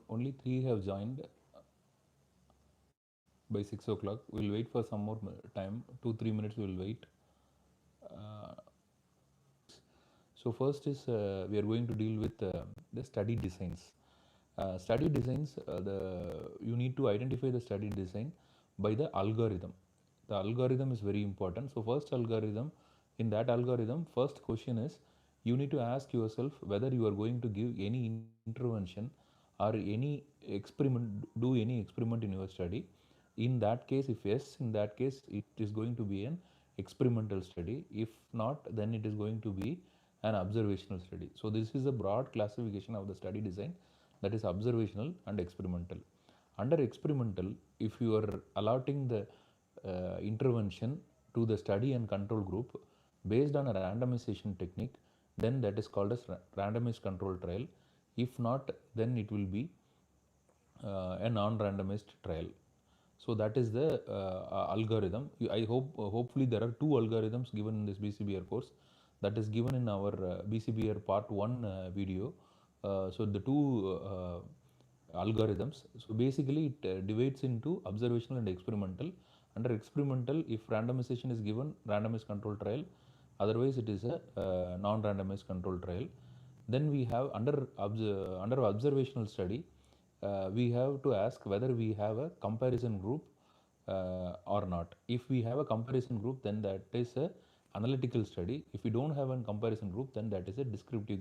only 3 have joined by 6 o'clock. We'll wait for some more time, 2-3 minutes we'll wait. Uh, so first is we are going to deal with the study designs. Study designs, you need to identify the study design by the algorithm. The algorithm is very important. So first algorithm, in that algorithm, first question is you need to ask yourself whether you are going to give any intervention or any do any experiment in your study. In that case, if yes, in that case it is going to be an experimental study. If not, then it is going to be an observational study. So this is a broad classification of the study design, that is observational and experimental. Under experimental, if you are allotting the intervention to the study and control group based on a randomization technique, then that is called as randomized control trial. If not, then it will be a non-randomized trial. So that is the algorithm. I hope hopefully there are two algorithms given in this BCBR course, that is given in our BCBR part 1 video. So the two algorithms. So basically it divides into observational and experimental. Under experimental, if randomization is given, randomized control trial, otherwise it is a non-randomized control trial. Then we have under observational study, we have to ask whether we have a comparison group or not. If we have a comparison group, then that is a analytical study. If we don't have a comparison group, then that is a descriptive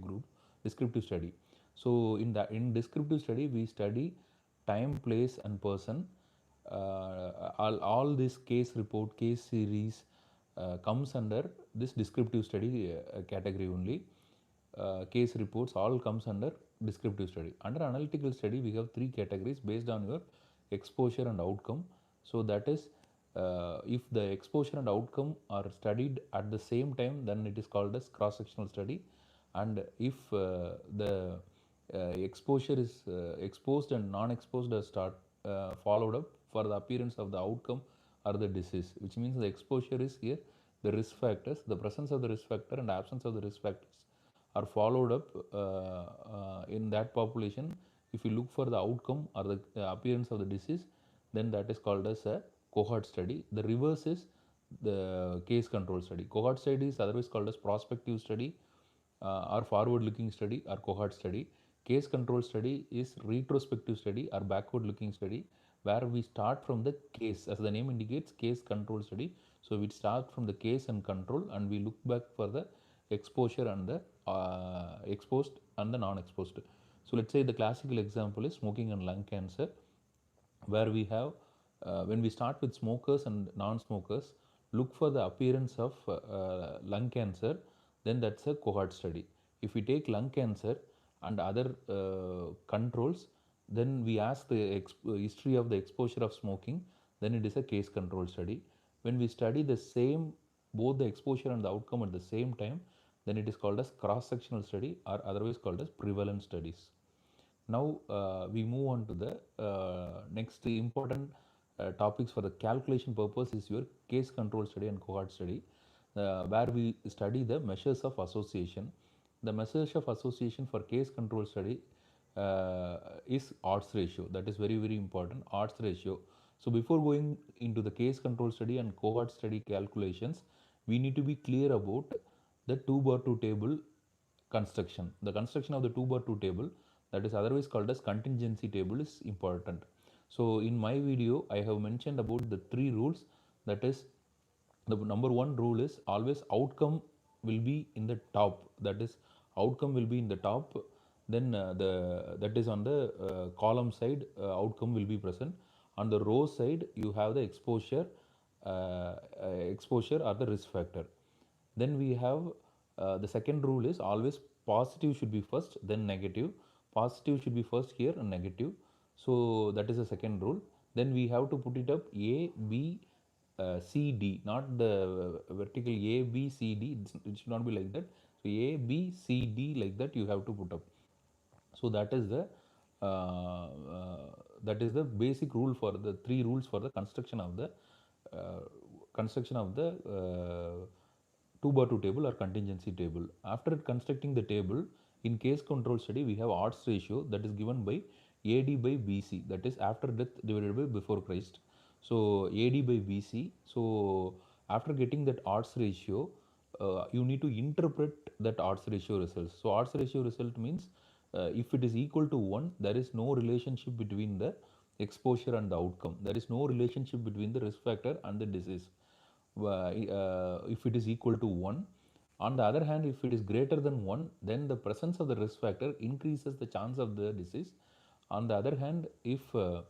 study. So in descriptive study, we study time, place, and person. All this case report, case series comes under this descriptive study category only. Case reports all comes under descriptive study. Under analytical study, we have 3 categories based on your exposure and outcome. So that is, if the exposure and outcome are studied at the same time, then it is called as cross-sectional study. And if the exposure is exposed and non-exposed are followed up for the appearance of the outcome or the disease, which means the exposure is here, the risk factors, the presence of the risk factor and absence of the risk factors are followed up in that population. If you look for the outcome or the appearance of the disease, then that is called as a cohort study. The reverse is the case control study. Cohort study is otherwise called as prospective study or forward looking study or cohort study. Case control study is retrospective study or backward looking study, where we start from the case, as the name indicates, case control study. So we start from the case and control and we look back for the exposure and the exposed and the non-exposed. So let's say the classical example is smoking and lung cancer, where we have when we start with smokers and non-smokers, look for the appearance of lung cancer, then that's a cohort study. If we take lung cancer and other controls, then we ask the history of the exposure of smoking, then it is a case control study. When we study the same, both the exposure and the outcome at the same time, then it is called as cross-sectional study or otherwise called as prevalence studies. Now we move on to the next important topics for the calculation purpose is your case control study and cohort study, where we study the measures of association. The measures of association for case control study is odds ratio. That is very, very important, odds ratio. So before going into the case control study and cohort study calculations, we need to be clear about the 2 bar 2 table construction. The construction of the 2 bar 2 table, that is otherwise called as contingency table, is important. So in my video, I have mentioned about the 3 rules. That is, the number 1 rule is always outcome will be in the top. That is, outcome will be in the top. Then that is on the column side, outcome will be present. On the row side, you have the exposure or the risk factor. Then we have the second rule is always positive should be first, then negative. Positive should be first here and negative. So that is the second rule. Then we have to put it up A, B, C, D, not the vertical A, B, C, D. It should not be like that. So A, B, C, D, like that you have to put up. So that is the basic rule for the 3 rules for the uh, construction of the 2 bar 2 table or contingency table. After constructing the table, in case control study, we have odds ratio that is given by AD by BC, that is after death divided by before Christ. So AD by BC. So after getting that odds ratio, you need to interpret that odds ratio results. So odds ratio result means if it is equal to 1, there is no relationship between the exposure and the outcome. There is no relationship between the risk factor and the disease. If it is equal to 1. On the other hand, if it is greater than 1, then the presence of the risk factor increases the chance of the disease. On the other hand, if the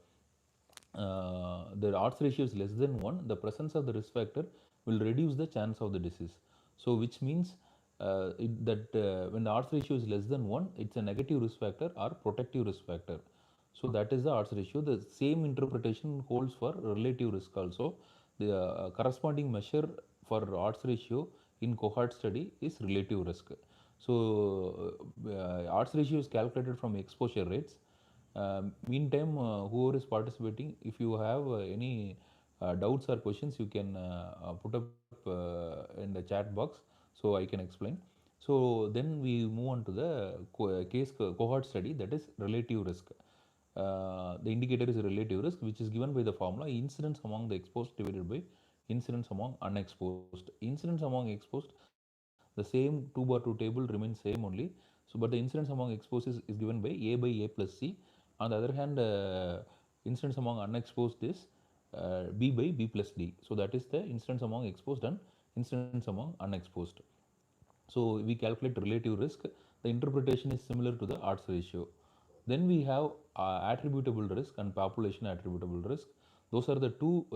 odds ratio is less than 1, the presence of the risk factor will reduce the chance of the disease. So, which means when the odds ratio is less than 1, it's a negative risk factor or protective risk factor. So, that is the odds ratio. The same interpretation holds for relative risk also. The corresponding measure for odds ratio in cohort study is relative risk. So, odds ratio is calculated from exposure rates. Meantime, whoever is participating, if you have any doubts or questions, you can put up in the chat box so I can explain. So then we move on to the cohort study, that is relative risk. The indicator is relative risk, which is given by the formula incidence among the exposed divided by incidence among unexposed. Incidence among exposed, the same 2 bar 2 table remains same only. So, but the incidence among exposed is given by A by A plus C. On the other hand, incidence among unexposed is B by B plus D. So, that is the incidence among exposed and incidence among unexposed. So, we calculate relative risk. The interpretation is similar to the odds ratio. Then we have attributable risk and population attributable risk. Those are the two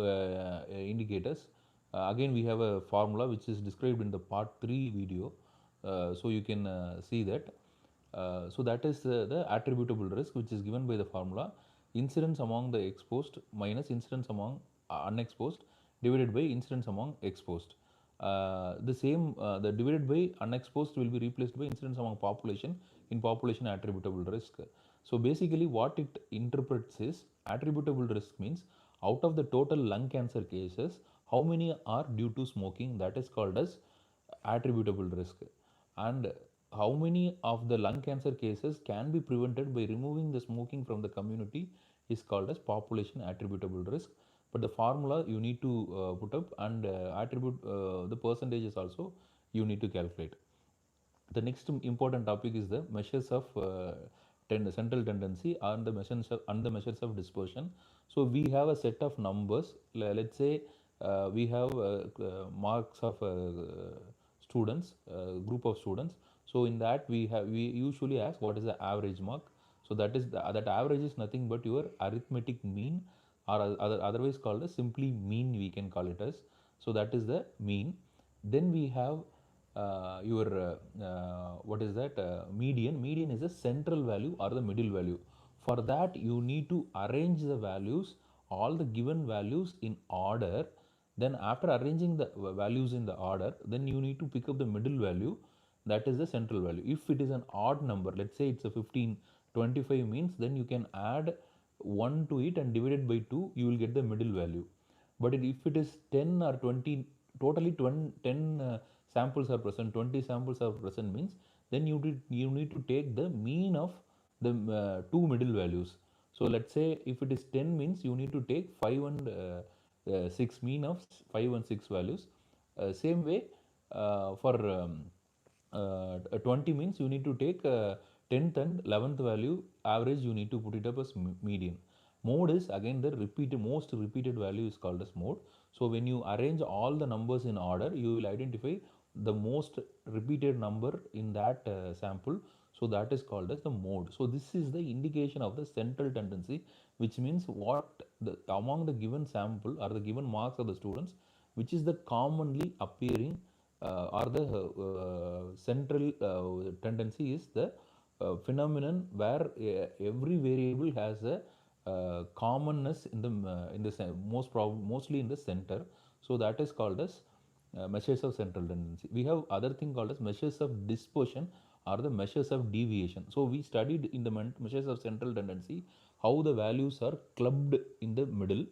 indicators. Again, we have a formula which is described in the part 3 video. So you can see that. So that is the attributable risk, which is given by the formula incidence among the exposed minus incidence among unexposed divided by incidence among exposed. The divided by unexposed will be replaced by incidence among population in population attributable risk. So basically what it interprets is attributable risk means out of the total lung cancer cases, how many are due to smoking, that is called as attributable risk. And how many of the lung cancer cases can be prevented by removing the smoking from the community is called as population attributable risk. But the formula you need to put up, and attribute the percentages also you need to calculate. The next important topic is the measures of central tendency and the measures of dispersion. So we have a set of numbers. Let's say we have marks of students, group of students. So in that we usually ask what is the average mark. So that average is nothing but your arithmetic mean, or otherwise called as simply mean, we can call it as. So that is the mean. Then we have your what is that median is a central value or the middle value. For that you need to arrange the values, all the given values in order. Then after arranging the values in the order, then you need to pick up the middle value, that is the central value. If it is an odd number, let's say it's a 15, 25 means, then you can add 1 to it and divide it by 2, you will get the middle value. But if it is 10 or 20, totally 10 samples are present, 20 samples are present means, then you need to take the mean of the two middle values. So let's say if it is 10 means, you need to take 5 and 6, mean of 5 and 6 values. Same way for 20 means, you need to take 10th and 11th value average, you need to put it up as median. Mode is again the most repeated value is called as mode. So when you arrange all the numbers in order, you will identify the most repeated number in that sample. So that is called as the mode. So this is the indication of the central tendency, which means what among the given sample or the given marks of the students, which is the commonly appearing or the central tendency is the phenomenon where every variable has a commonness in the mostly in the center. So that is called as measures of central tendency. We have other thing called as measures of dispersion or the measures of deviation. So we studied in the measures of central tendency how the values are clubbed in the middle,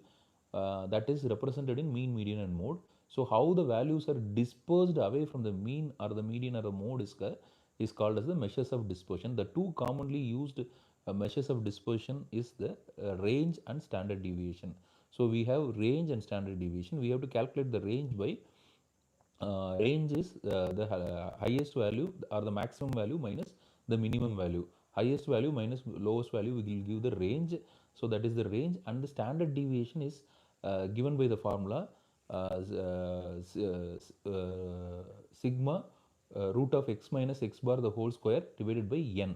that is represented in mean, median and mode. So how the values are dispersed away from the mean or the median or the mode is called as the measures of dispersion. The two commonly used measures of dispersion is the range and standard deviation. So we have range and standard deviation. We have to calculate the range by range is the highest value or the maximum value minus the minimum value. Highest value minus lowest value will give the range. So that is the range, and the standard deviation is given by the formula sigma root of x minus x bar the whole square divided by n.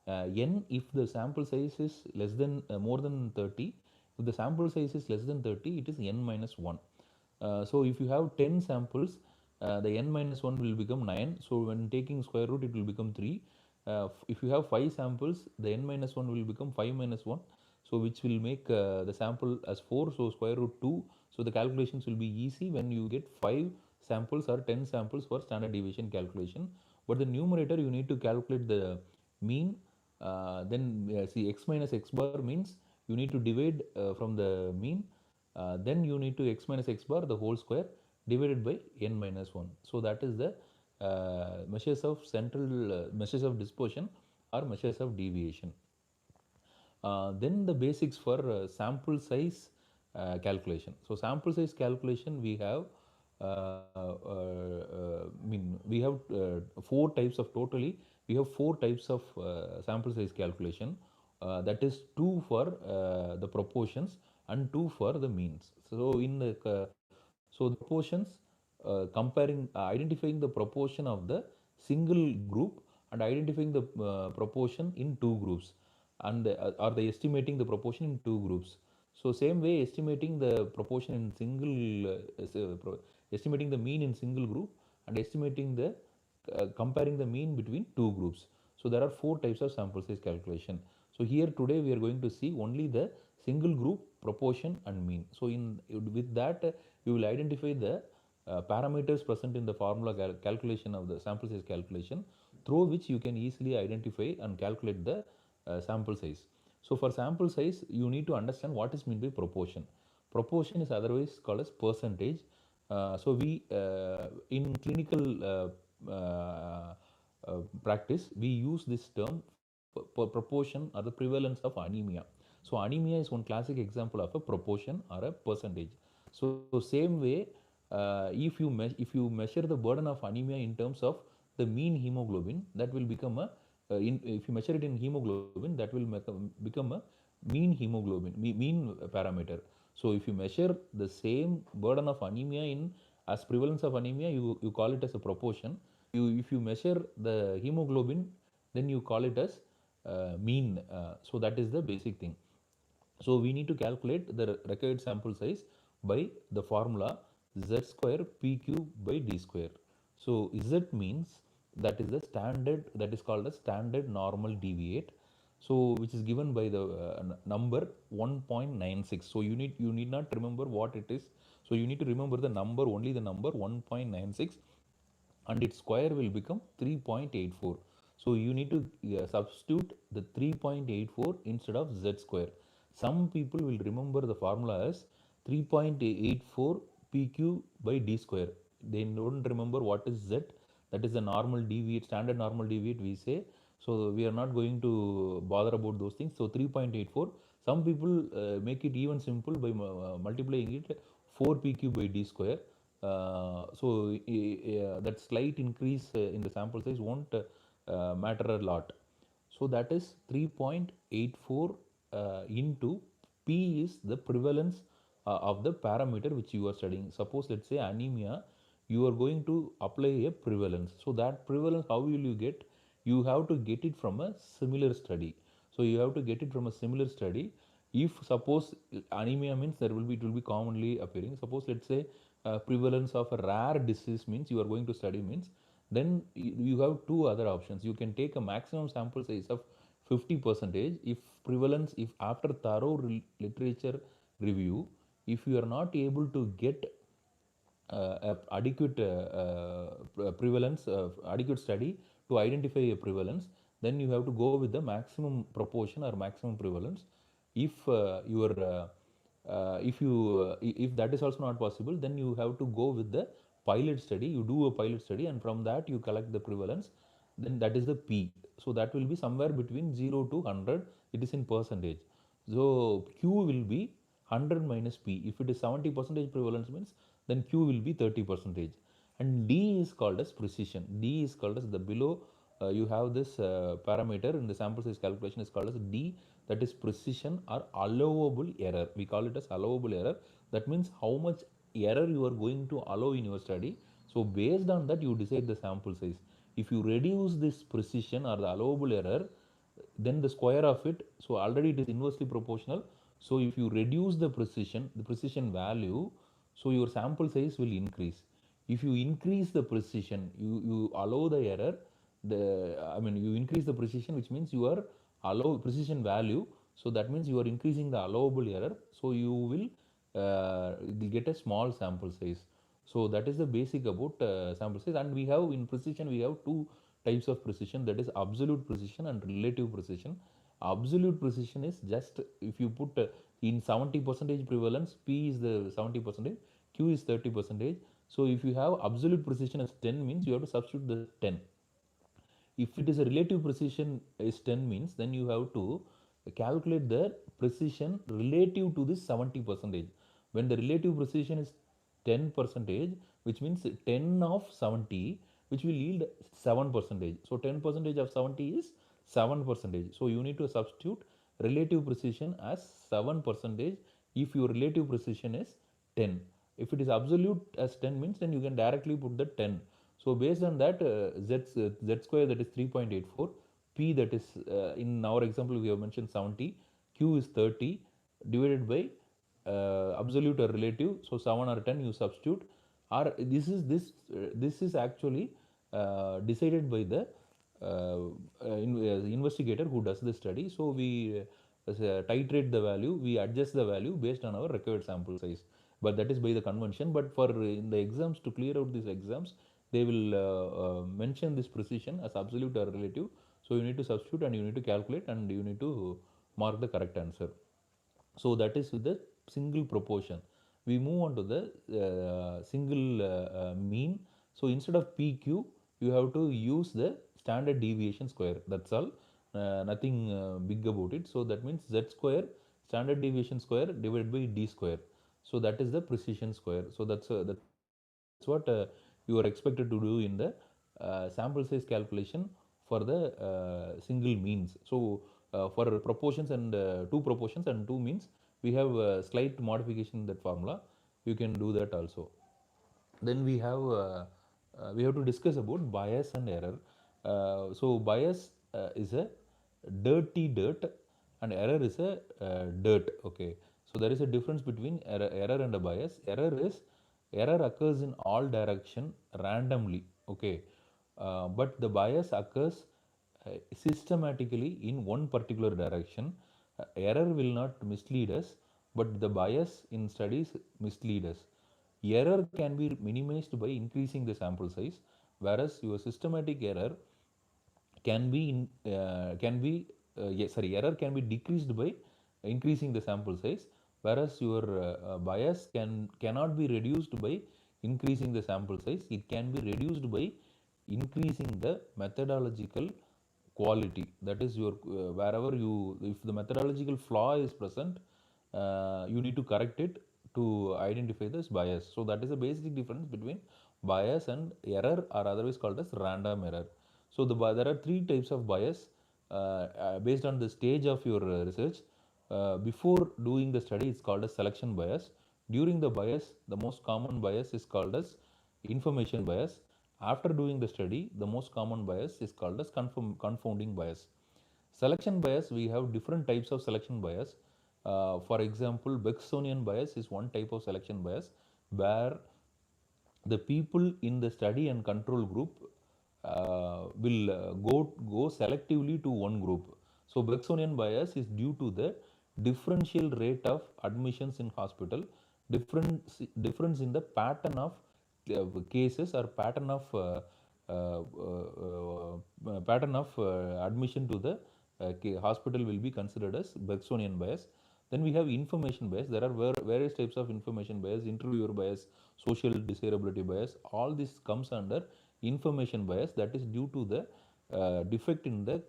N if the sample size is less than more than 30. If the sample size is less than 30, it is n minus 1. So if you have 10 samples, the n minus 1 will become 9. So when taking square root, it will become 3. If you have 5 samples, the n minus 1 will become 5 minus 1. So which will make the sample as 4. So square root 2. So the calculations will be easy when you get 5 samples or 10 samples for standard deviation calculation. But the numerator, you need to calculate the mean. Then see, x minus x bar means you need to divide from the mean. Then you need to x minus x bar the whole square divided by n minus 1. So that is the measures of central measures of dispersion or measures of deviation. Then the basics for sample size calculation. So sample size calculation we have we have 4 types of totally. We have 4 types of sample size calculation. That is 2 for the proportions and 2 for the means. So in the so the proportions comparing identifying the proportion of the single group and identifying the proportion in 2 groups, and are they estimating the proportion in 2 groups. So same way estimating the proportion in single estimating the mean in single group and estimating the comparing the mean between 2 groups. So there are 4 types of sample size calculation. So here today we are going to see only the single group proportion and mean. So in with that you will identify the parameters present in the formula calculation of the sample size calculation, through which you can easily identify and calculate the sample size. So for sample size, you need to understand what is meant by proportion. Proportion is otherwise called as percentage. So we in clinical practice we use this term for proportion or the prevalence of anemia. So anemia is one classic example of a proportion or a percentage. So same way, if you measure the burden of anemia in terms of the mean hemoglobin, that will become a if you measure it in hemoglobin, that will become a mean hemoglobin, mean parameter. So if you measure the same burden of anemia in as prevalence of anemia, you call it as a proportion. If you measure the hemoglobin, then you call it as mean. So that is the basic thing. So we need to calculate the required sample size by the formula z square p cube by d square. So z means that is the standard, that is called the standard normal deviate. So which is given by the number 1.96. So you need not remember what it is. So you need to remember the number, only the number 1.96, and its square will become 3.84. So you need to substitute the 3.84 instead of z square. Some people will remember the formula as 3.84 pq by d square. They don't remember what is z. That is the normal deviate, standard normal deviate we say. So we are not going to bother about those things. So 3.84. Some people make it even simple by multiplying it 4 pq by d square. That slight increase in the sample size won't matter a lot. So that is 3.84 into P is the prevalence of the parameter which you are studying. Suppose let's say anemia, you are going to apply a prevalence. So that prevalence, how will you get? You have to get it from a similar study. So you have to get it from a similar study. If suppose anemia means there will be, it will be commonly appearing. Suppose let's say prevalence of a rare disease means you are going to study means, then you have 2 other options. You can take a maximum sample size of 50 percentage if prevalence, if after thorough literature review, if you are not able to get adequate prevalence, adequate study to identify a prevalence, then you have to go with the maximum proportion or maximum prevalence. If your if that is also not possible, then you have to go with the pilot study. You do a pilot study, and from that you collect the prevalence. Then that is the P. So that will be somewhere between 0 to 100. It is in percentage. So Q will be 100 minus P. If it is 70 percentage prevalence means then Q will be 30 percentage. And D is called as precision. D is called as the below. You have this parameter in the sample size calculation is called as D, that is precision or allowable error. We call it as allowable error. That means how much error you are going to allow in your study. So based on that you decide the sample size. If you reduce this precision or the allowable error, then the square of it, so already it is inversely proportional. So if you reduce the precision value, so your sample size will increase. If you increase the precision, you allow the error, you increase the precision, which means you are allow precision value, so that means you are increasing the allowable error, so you will get a small sample size. So that is the basic about sample size. And we have in precision we have two types of precision, that is absolute precision and relative precision. Absolute precision is just if you put in 70 percentage prevalence, P is the 70 percentage, Q is 30 percentage. So if you have absolute precision as 10 means you have to substitute the 10. If it is a relative precision is 10 means then you have to calculate the precision relative to this 70 percentage. When the relative precision is 10 percentage, which means 10 of 70, which will yield 7 percentage. So 10 percentage of 70 is 7 percentage. So you need to substitute relative precision as 7 percentage if your relative precision is 10. If it is absolute as 10 means then you can directly put the 10. So based on that, z square, that is 3.84, P, that is in our example we have mentioned 70, Q is 30 divided by absolute or relative. So 7 or 10 you substitute. Or this is actually decided by the investigator who does the study. So we titrate the value, we adjust the value based on our required sample size. But that is by the convention. But for in the exams, to clear out these exams, they will mention this precision as absolute or relative. So you need to substitute and you need to calculate and you need to mark the correct answer. So that is with the single proportion. We move on to the single mean. So instead of PQ, you have to use the standard deviation square. That's all. Nothing big about it. So that means Z square, standard deviation square divided by D square. So that is the precision square. So that's what you are expected to do in the sample size calculation for the single means. So for proportions and two proportions and two means, we have slight modification in that formula. You can do that also. Then we have to discuss about bias and error. So bias is a dirty dirt and error is a dirt. Okay, so there is a difference between error and a bias. Error occurs in all direction randomly. Okay, but the bias occurs systematically in one particular direction. Error will not mislead us, but the bias in studies mislead us. Error can be minimized by increasing the sample size, whereas your systematic error error can be decreased by increasing the sample size, whereas your bias cannot be reduced by increasing the sample size. It can be reduced by increasing the methodological quality. That is your wherever you, if the methodological flaw is present, you need to correct it to identify this bias. So that is the basic difference between bias and error, or otherwise called as random error. So there are three types of bias based on the stage of your research. Before doing the study, it's called as selection bias. During the bias, the most common bias is called as information bias. After doing the study, the most common bias is called as confounding bias. Selection bias, we have different types of selection bias. For example, Bergsonian bias is one type of selection bias where the people in the study and control group will go selectively to one group. So Bergsonian bias is due to the differential rate of admissions in hospital, difference in the pattern of cases or pattern of admission to the hospital will be considered as Bergsonian bias. Then we have information bias. There are various types of information bias, interviewer bias, social desirability bias. All this comes under information bias, that is due to the defect in the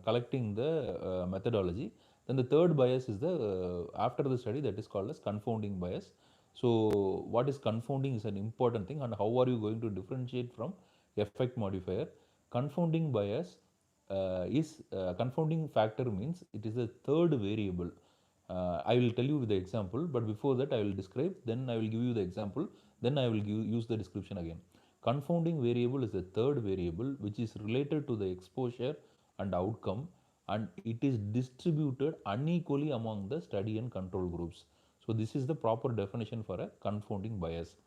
collecting the methodology. Then the third bias is the after the study, that is called as confounding bias. So what is confounding is an important thing, and how are you going to differentiate from effect modifier? Confounding bias is confounding factor means it is a third variable. I will tell you with the example, but before that I will describe, then I will give you the example, then I will use the description again. Confounding variable is the third variable which is related to the exposure and outcome, and it is distributed unequally among the study and control groups. So this is the proper definition for a confounding bias.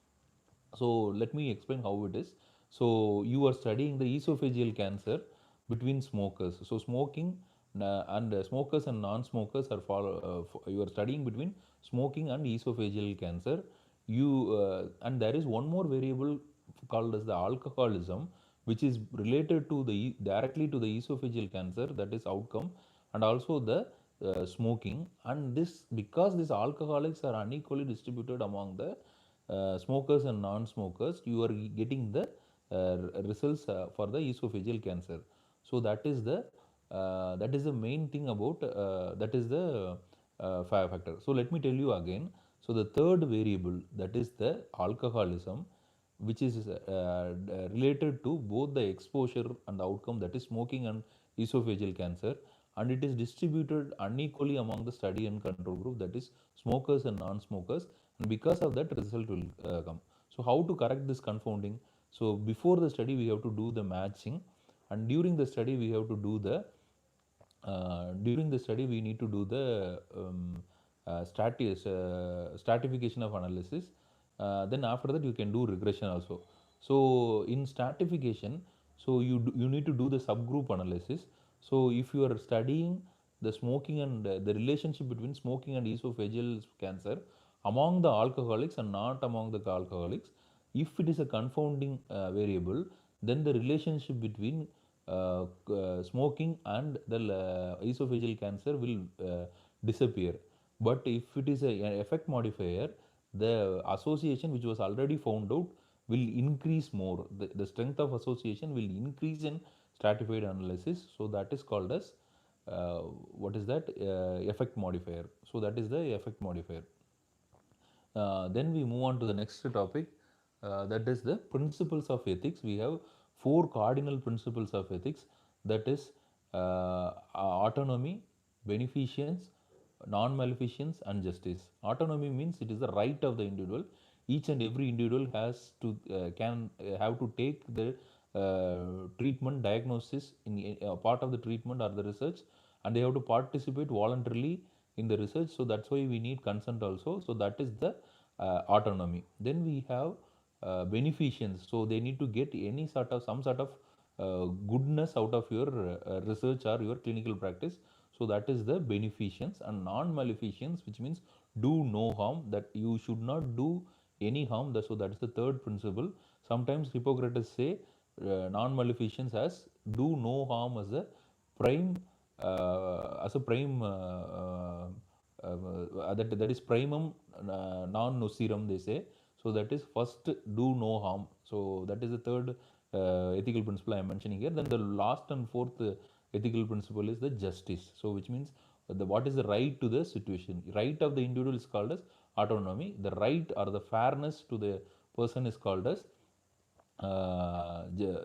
So let me explain how it is. So you are studying the esophageal cancer between smokers. So smoking and smokers and non-smokers are you are studying between smoking and esophageal cancer. You and there is one more variable called as the alcoholism, which is related to the directly to the esophageal cancer, that is outcome, and also the smoking. And this, because these alcoholics are unequally distributed among the smokers and non-smokers, you are getting the results for the esophageal cancer. So that is the main thing about that is the factor. So let me tell you again. So the third variable, that is the alcoholism, which is related to both the exposure and the outcome, that is smoking and esophageal cancer, and it is distributed unequally among the study and control group, that is smokers and non-smokers, and because of that result will come. So how to correct this confounding? So before the study we have to do the matching, and during the study we have to do the during the study we need to do the stratification of analysis. Then after that you can do regression also. So in stratification, so you need to do the subgroup analysis. So if you are studying the smoking and the relationship between smoking and esophageal cancer among the alcoholics and not among the alcoholics, if it is a confounding variable, then the relationship between smoking and the esophageal cancer will disappear. But if it is an effect modifier, the association which was already found out will increase more. The strength of association will increase in stratified analysis. So that is called as what is that effect modifier. So that is the effect modifier. Then we move on to the next topic, that is the principles of ethics. We have four cardinal principles of ethics, that is autonomy, beneficence, non-maleficence, and justice. Autonomy means it is the right of the individual. Each and every individual has to can have to take the treatment diagnosis in part of the treatment or the research, and they have to participate voluntarily in the research. So that's why we need consent also. So that is the autonomy. Then we have beneficence. So they need to get any sort of some sort of goodness out of your research or your clinical practice. So that is the beneficence. And non-maleficence, which means do no harm, that you should not do any harm. So that is the third principle. Sometimes Hippocrates say non-maleficence as do no harm prime as a prime that is primum non nocirum, they say. So that is first, do no harm. So that is the third ethical principle I am mentioning here. Then the last and fourth ethical principle is the justice. So which means what is the right to the situation. Right of the individual is called as autonomy. The right or the fairness to the person is called as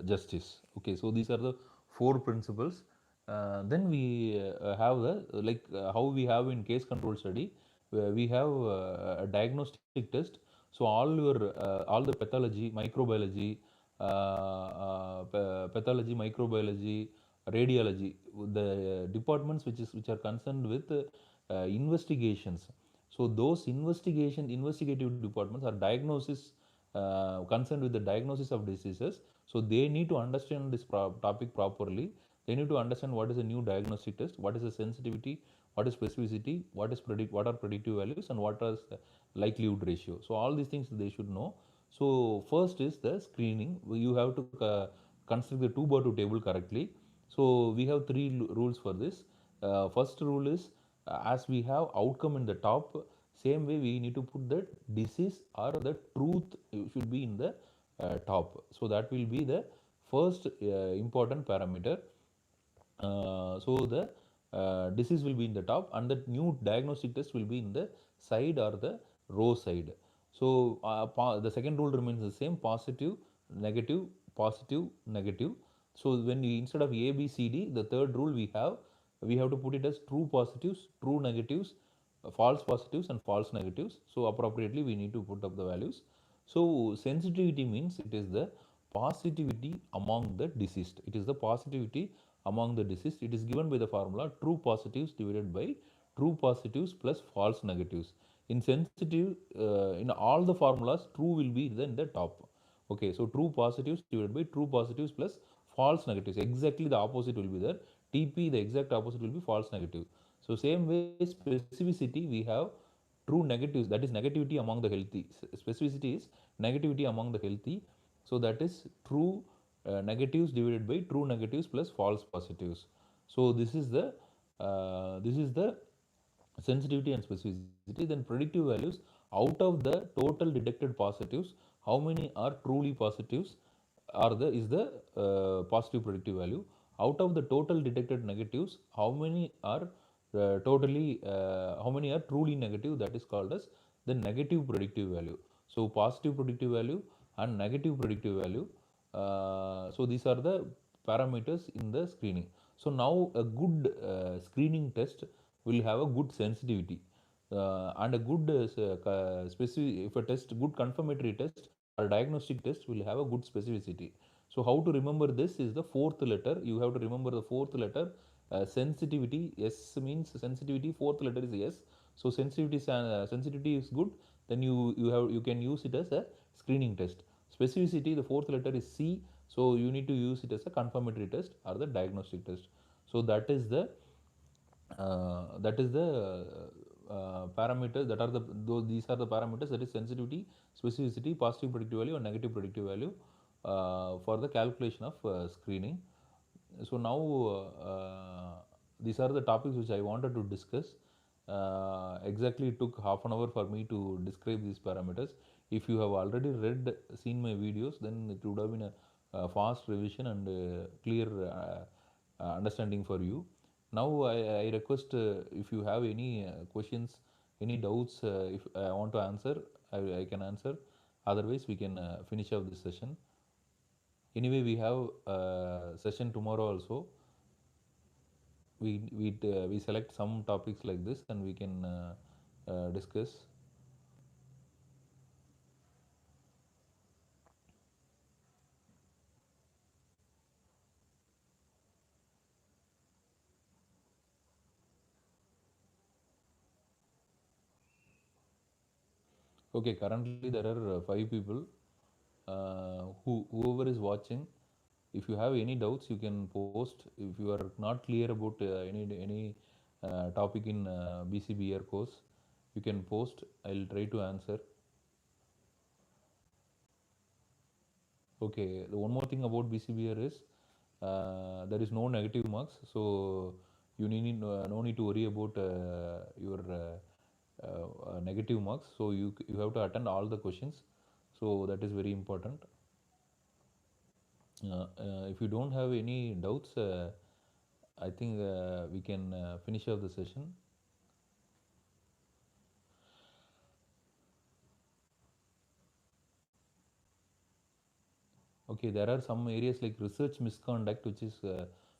justice. Okay, so these are the four principles. Then we have the how we have in case control study, we have a diagnostic test. So all the pathology, microbiology, pathology, microbiology, radiology, the departments which are concerned with investigations. So those investigative departments are diagnosis concerned with the diagnosis of diseases. So they need to understand this topic properly. They need to understand what is a new diagnostic test, what is the sensitivity, what is specificity, what are predictive values, and what is the likelihood ratio. So all these things they should know. So first is the screening. You have to construct the 2/2 table correctly. So we have three rules for this. First rule is as we have outcome in the top, same way we need to put the disease or the truth should be in the top. So that will be the first important parameter. So the disease will be in the top, and the new diagnostic test will be in the side or the row side. So the second rule remains the same: positive, negative, positive, negative. So when we, instead of A, B, C, D, the third rule we have to put it as true positives, true negatives, false positives, and false negatives. So appropriately we need to put up the values. So sensitivity means it is the positivity among the deceased. It is the positivity among the deceased. It is given by the formula true positives divided by true positives plus false negatives. In sensitive, in all the formulas, true will be in the top. Okay, so true positives divided by true positives plus false negatives. Exactly the opposite will be there. TP, the exact opposite will be false negative. So same way, specificity we have true negatives, that is negativity among the healthy. Specificity is negativity among the healthy. So that is true negatives divided by true negatives plus false positives. So this is the sensitivity and specificity. Then predictive values, out of the total detected positives, how many are truly positives, are the is the positive predictive value. Out of the total detected negatives, how many are truly negative, that is called as the negative predictive value. So positive predictive value and negative predictive value, so these are the parameters in the screening. So now a good screening test will have a good sensitivity, and a good specific, if a test, good confirmatory test or diagnostic test will have a good specificity. So how to remember this is the fourth letter. You have to remember the fourth letter. Sensitivity, S means sensitivity, fourth letter is S. So sensitivity is good, then you can use it as a screening test. Specificity, the fourth letter is C, so you need to use it as a confirmatory test or the diagnostic test. So that is the parameters, that are these are the parameters, that is sensitivity, specificity, positive predictive value and negative predictive value for the calculation of screening. So now these are the topics which I wanted to discuss. Exactly, it took half an hour for me to describe these parameters. If you have already seen my videos, then it would have been a fast revision and clear understanding for you. Now I request, if you have any questions, any doubts, if I want to answer, I can answer. Otherwise, we can finish up this session. Anyway, we have session tomorrow also. We select some topics like this and we can discuss. Okay, currently there are 5 people. Whoever is watching, if you have any doubts, you can post. If you are not clear about any topic in BCBR course, you can post. I'll try to answer. Okay, the one more thing about BCBR is there is no negative marks, so you need no need to worry about your negative marks. So you have to attend all the questions. So that is very important. If you don't have any doubts, I think we can finish up the session. Okay, there are some areas like research misconduct, which is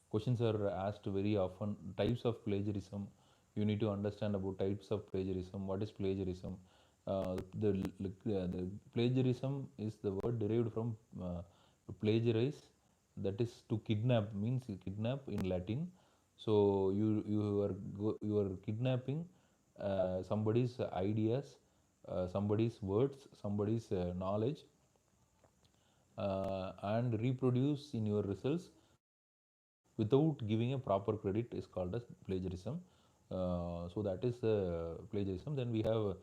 questions are asked very often. Types of plagiarism. You need to understand about types of plagiarism. What is plagiarism? The plagiarism is the word derived from plagiarize, that is to kidnap, means kidnap in Latin. So you are kidnapping somebody's ideas, somebody's words, somebody's knowledge, and reproduce in your results without giving a proper credit is called as plagiarism. So that is plagiarism. Then we have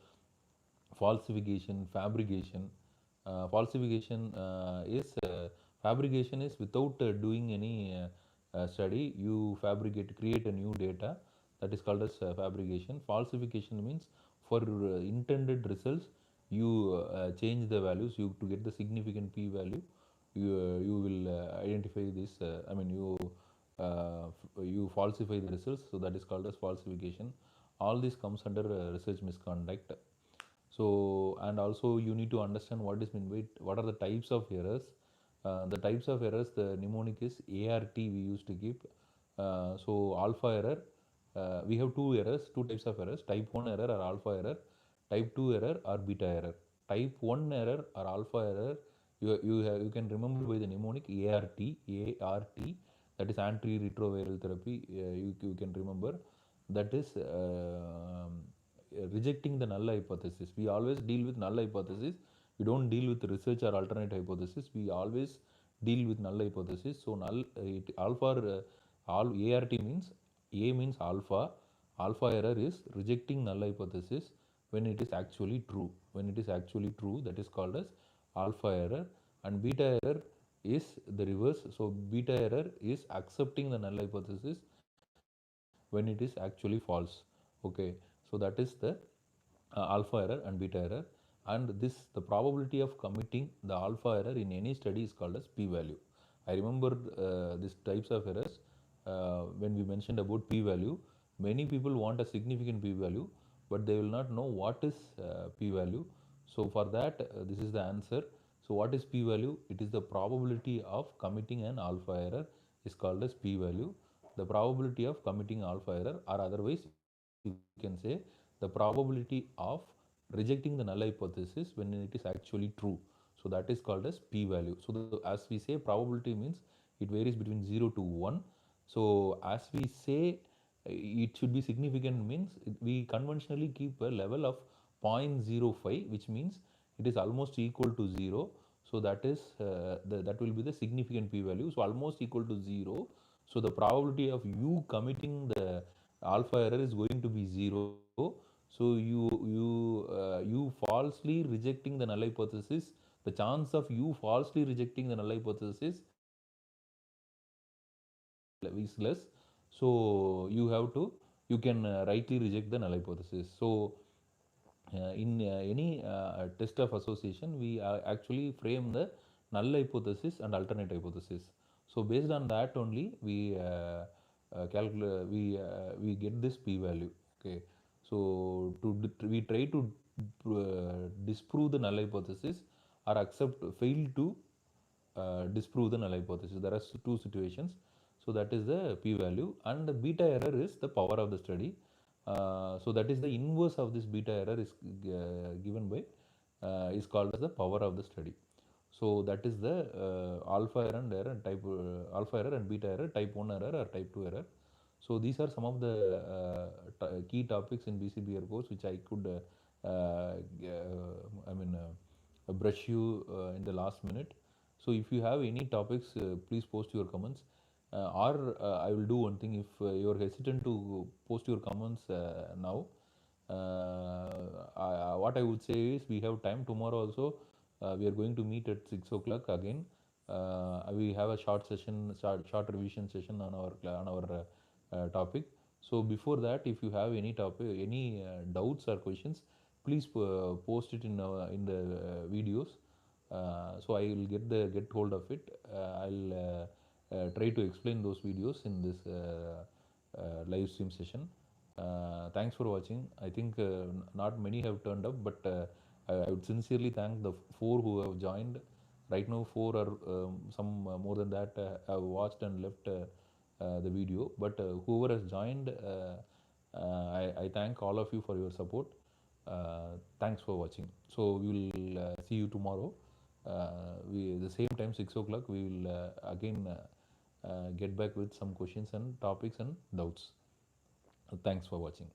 falsification, fabrication. Falsification is fabrication is without doing any study. You create a new data, that is called as fabrication. Falsification means for intended results, you change the values you to get the significant p value. you will identify this. You falsify the results, so that is called as falsification. All this comes under research misconduct. So, and also you need to understand what is mean by what are the types of errors. The types of errors, the mnemonic is ART we used to keep. So alpha error, we have two errors, two types of errors: type 1 error or alpha error, type 2 error or beta error. Type 1 error or alpha error, you can remember by the mnemonic ART, that is antiretroviral therapy. You can remember that is rejecting the null hypothesis. We always deal with null hypothesis. We don't deal with research or alternate hypothesis. We always deal with null hypothesis. So null alpha all ART means A means alpha. Alpha error is rejecting null hypothesis when it is actually true. When it is actually true, that is called as alpha error. And beta error is the reverse. So beta error is accepting the null hypothesis when it is actually false. Okay, so that is the alpha error and beta error. And this, the probability of committing the alpha error in any study is called as p value. I remember these types of errors. When we mentioned about p value, many people want a significant p value, but they will not know what is p value. So for that, this is the answer. So what is p value? It is the probability of committing an alpha error is called as p value. The probability of committing alpha error, or otherwise you can say the probability of rejecting the null hypothesis when it is actually true. So that is called as p value. So as we say, probability means it varies between 0 to 1. So as we say, it should be significant means we conventionally keep a level of 0.05, which means it is almost equal to 0. So that is that will be the significant p value. So almost equal to 0. So the probability of you committing the alpha error is going to be 0. So you falsely rejecting the null hypothesis, the chance of you falsely rejecting the null hypothesis is less. So you can rightly reject the null hypothesis. So in any test of association, we actually frame the null hypothesis and alternate hypothesis. So based on that only we get this p value. Okay, so we try to disprove the null hypothesis or fail to disprove the null hypothesis. There are two situations. So that is the p value, and the beta error is the power of the study. So that is the inverse of this beta error is given by is called as the power of the study. So that is the alpha error and alpha error and beta error, type 1 error or type 2 error. So these are some of the key topics in BCBR course which I could brush you in the last minute. So if you have any topics, please post your comments. Or I will do one thing. If you are hesitant to post your comments now, what I would say is we have time tomorrow also. We are going to meet at 6 o'clock again. We have a short revision session on our topic. So before that, if you have any topic, any doubts or questions, please post it in the videos. So I will get hold of it. I'll try to explain those videos in this live stream session. Thanks for watching. I think not many have turned up, but I would sincerely thank the four who have joined. Right now, four or some more than that have watched and left the video. But whoever has joined, I thank all of you for your support. Thanks for watching. So we will see you tomorrow. The same time 6 o'clock. We will again get back with some questions and topics and doubts. Thanks for watching.